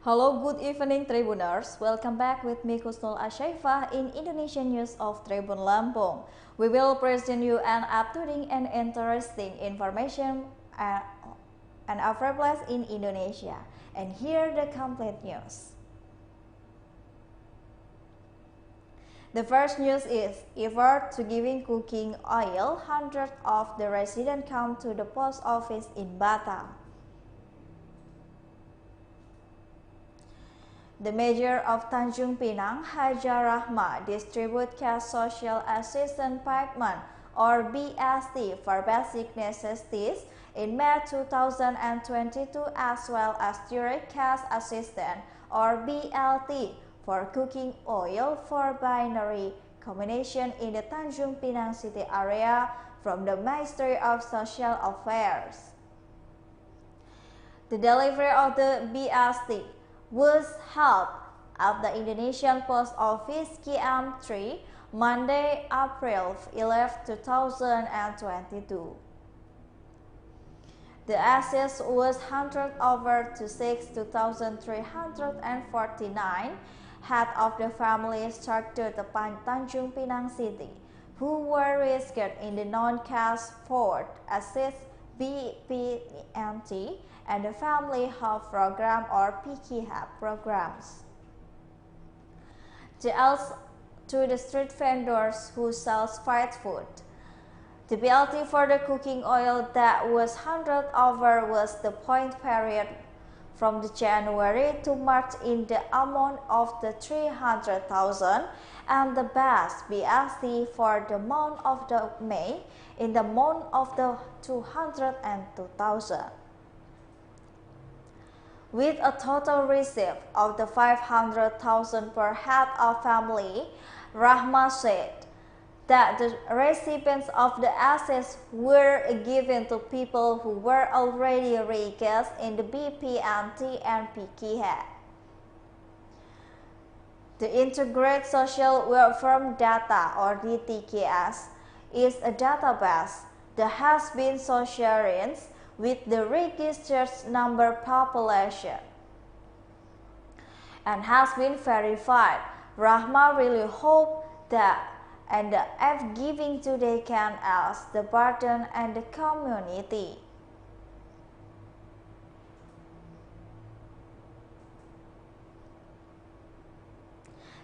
Hello, good evening Tribuners. Welcome back with me Kusnul Asyaifah in Indonesian News of Tribun Lampung. We will present you an up-to-date and interesting information and available in Indonesia. And here the complete news. The first news is, effort to giving cooking oil, hundreds of the residents come to the post office in Batam. The Mayor of Tanjung Pinang, Hajar Rahma, distribute cash social assistance payment or BST for basic necessities in May 2022 as well as direct cash assistance or BLT for cooking oil for binary combination in the Tanjung Pinang city area from the Ministry of Social Affairs. The delivery of the BST was held at the Indonesian Post Office KM3 Monday, April 11, 2022. The access was handed over to 6,349 head of the families structured to Tanjung Pinang City, who were registered in the non-cash Food Assist BPNT and the Family Health Program or PKHAP programs. To the street vendors who sell fried food. The BLT for the cooking oil that was handed over was the point period from the January to March in the amount of the 300,000 and the best BST for the month of the May in the amount of the 202,000. With a total receipt of the 500,000 per head of family, Rahma said that the recipients of the assets were given to people who were already registered in the BPNT and PKHAP. The Integrated Social Welfare Data or DTKS is a database that has been shared with the registered number population and has been verified. Rahma really hoped that and the app giving today can ask the burden and the community.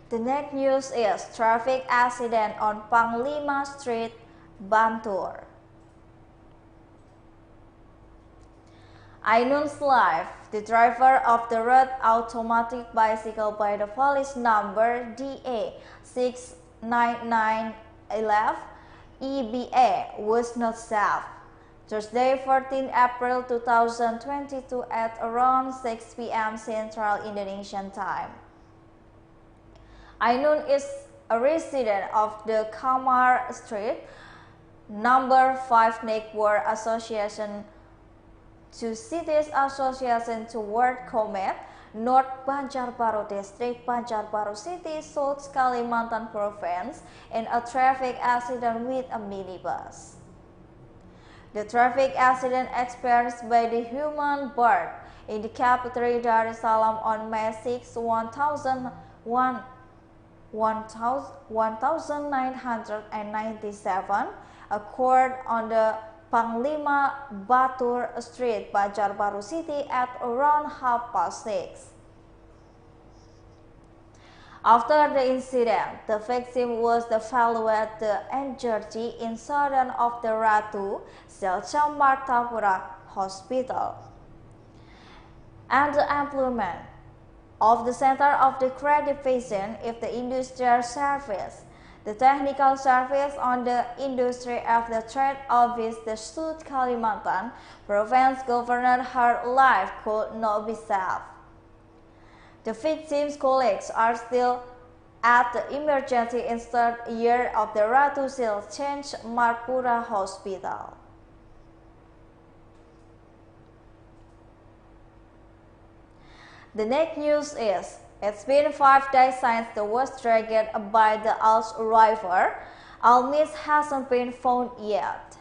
The next news is traffic accident on Panglima Street, Bantul. Ainun's life, the driver of the red automatic bicycle by the police number DA 69911 EBA was not safe. Thursday, 14 April 2022 at around 6 p.m. Central Indonesian Time. Ainun is a resident of the Kamar Street, number 5 Neighbor Association to Cities Association toward Komet, North Banjarbaru District, Banjarbaru City, South Kalimantan Province, in a traffic accident with a minibus. The traffic accident experienced by the human bird in the capital Dar es Salaam on May 6, 1997 occurred on the Panglima Batur Street, Banjarbaru City at around 6:30. After the incident, the victim was evaluated the injury in southern of the Ratu Selcam Martapura Hospital. And the employment of the Center of the Credit Division if the industrial service. The technical service on the industry of the trade office, the South Kalimantan province governor, her life could not be saved. The victim's colleagues are still at the emergency insert year of the Ratu Selcam Martapura Hospital. The next news is, it's been 5 days since the was dragged by the Al's arrival. Almis hasn't been found yet.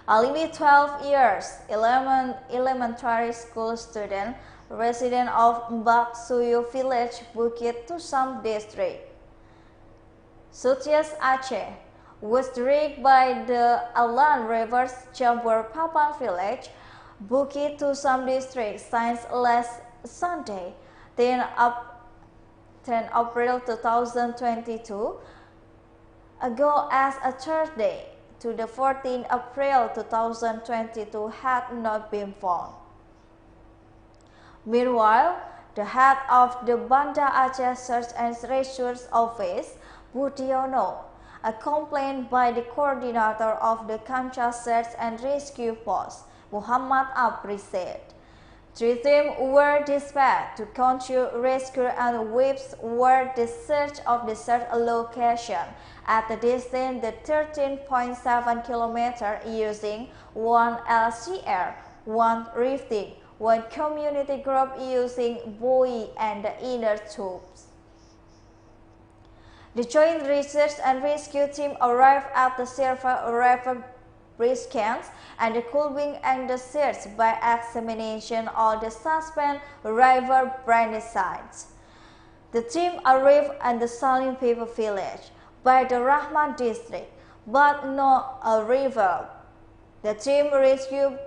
Alimi 12 years, elementary school student, resident of Mbak Suyu village, Bukit Tusam district, Sutyas Aceh, was dragged by the Alan Rivers Jambor Papan village, Bukit Tusam district since last Sunday, 10 April 2022, ago as a Thursday to the 14th April 2022 had not been found. Meanwhile, the head of the Banda Aceh Search and Rescue Office, Budiono, accompanied by the coordinator of the Kamcha Search and Rescue Post, Muhammad Apri, said 3 teams were dispatched to conduct rescue and whips were the search of the search location at the distance of 13.7 km using 1 LCR, 1 rifting, 1 community group using buoy and the inner tubes. The Joint Research and Rescue Team arrived at the Serva River bridge camps and the coolbing and the search by examination of the suspended river branch sites. The team arrived at the Salim People village by the Rahman district, but not a river. The team rescued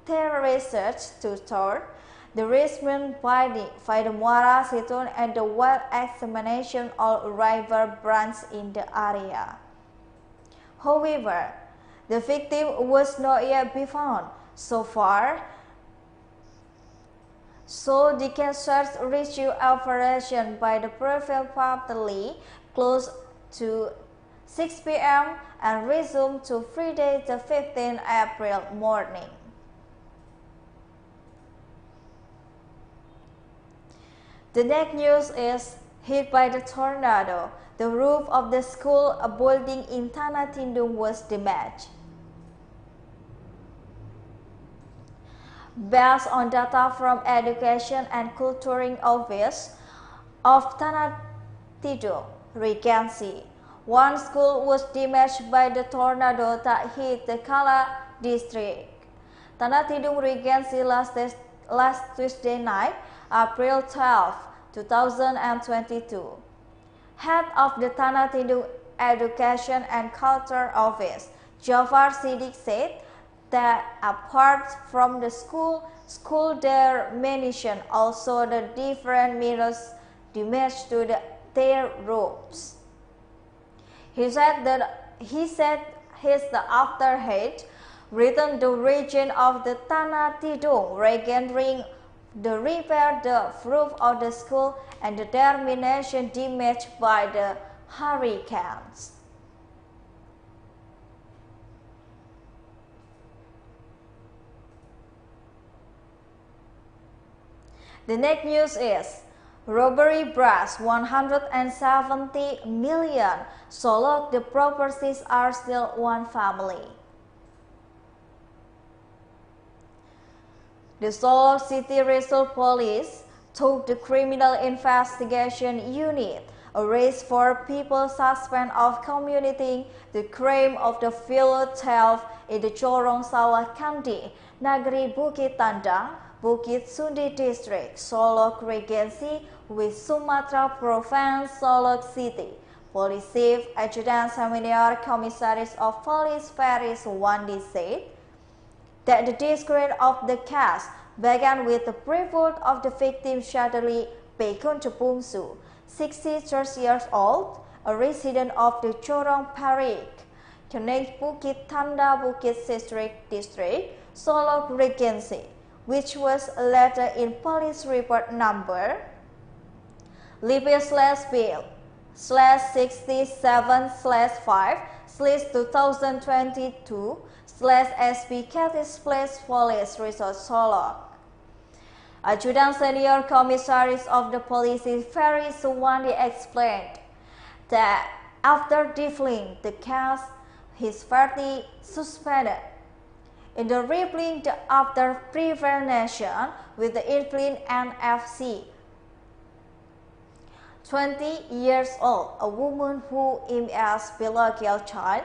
terrorists to start the rescue by the Muara Situn and the well examination of river branches in the area. However, the victim was not yet be found so far, so the search rescue operation by the prevailed partly closed to 6 p.m. and resumed to Friday the 15th April morning. The next news is hit by the tornado. The roof of the school building in Tanah Tindung was damaged. Based on data from Education and Culturing Office of Tanah Tindung Regency, one school was damaged by the tornado that hit the Kala district. Tanah Tindung Regency last Tuesday night, April 12, 2022. Head of the Tanah Tindung Education and Culture Office, Jafar Siddiq, said that apart from the school there mentioned also the different minus damage to their roofs. He said his afterhead returned the region of the Tanah Tindung regathering the repair the roof of the school and the termination damaged by the hurricanes. The next news is robbery brass 170 million. Solok, the properties are still one family. The Solok City Resort Police took the Criminal Investigation Unit a race for people suspected of committing the crime of the village health in the Corong Sawah Kandi, Nagari Bukit Tandang, Bukit Sundi District, Solok Regency with Sumatra Province, Solok City. Police Chief Adjutant Senior Commissaries of Police Paris Wandi said that the discredit of the case began with the report of the victim Shadali Pekun Bungsu, 63 years old, a resident of the Corong Parik, the next Bukit Tanda Bukit District, Solok Regency, which was later in police report number Libya/67/5/2022/SP Resort Solok. Adjutant Senior Commissaries of the Police Ferry Suwandi explained that after defiling the case, his party suspended. In the reply after prevention with the Irplin NFC, 20 years old, a woman who is biological child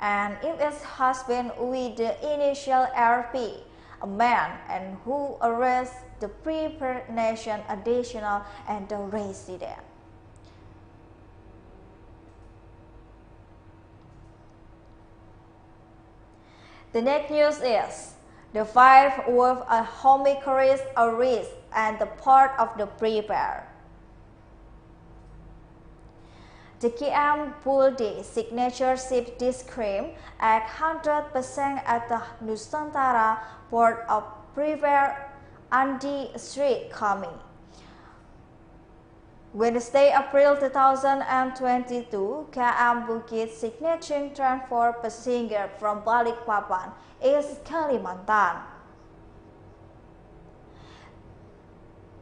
and it has been with the initial RP, a man, and who arrests the prepared nation additional and the resident. The next news is the 5 with a homicide arrest and the part of the prepare. The KM Buldi signature ship this crime at 100% at the Nusantara port of Prepare Andi Street coming. Wednesday, April 2022, KM Bukit signature transport passenger from Balikpapan, East Kalimantan.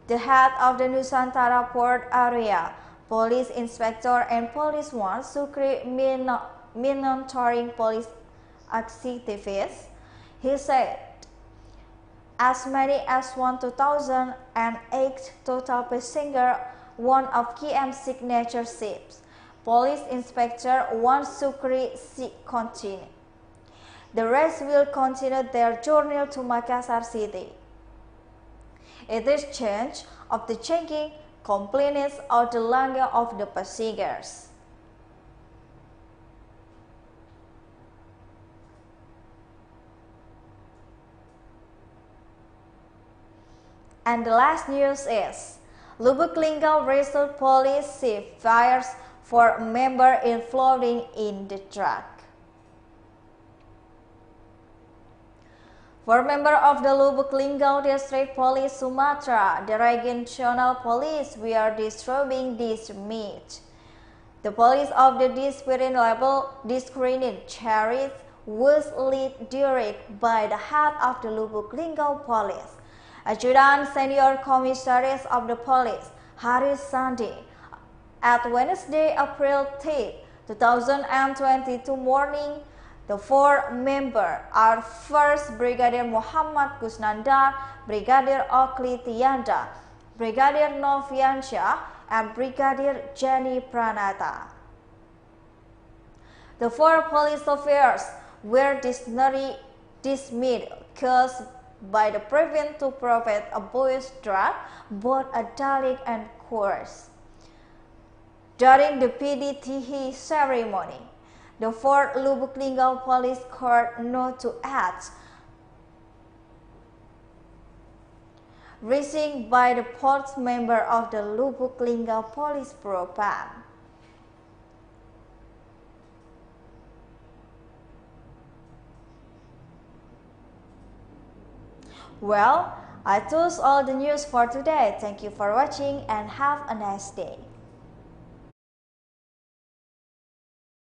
The head of the Nusantara port area, Police Inspector and Police 1 Sukri monitoring police activities, he said, as many as 1,008 total passenger one of KM signature ships. Police Inspector 1 Sukri continue. The rest will continue their journey to Makassar City. It is change of the checking complaints or the language of the passengers. And the last news is Lubuk Linggau Resort Police ship fires for a member in flooding in the truck. For member of the Lubuk Linggau District Police Sumatra, the regional police, we are disturbing this meet. The police of the discipline level discredited charity was led direct by the head of the Lubuk Linggau Police. Adjutant Senior Commissaries of the Police, Haris Sandi, at Wednesday, April 3, 2022 morning, the 4 members are First Brigadier Muhammad Kusnandar, Brigadier Okli Tianda, Brigadier Noviansyah, and Brigadier Jenny Pranata. The 4 police officers were dismissed caused by the prevent to provide a boys drug, both adult and coarse. During the PDTH ceremony, the 4th Lubuk Linggau Police Court not to act, reaching by the 4th member of the Lubuk Linggau Police Propam. Well, I chose all the news for today. Thank you for watching and have a nice day.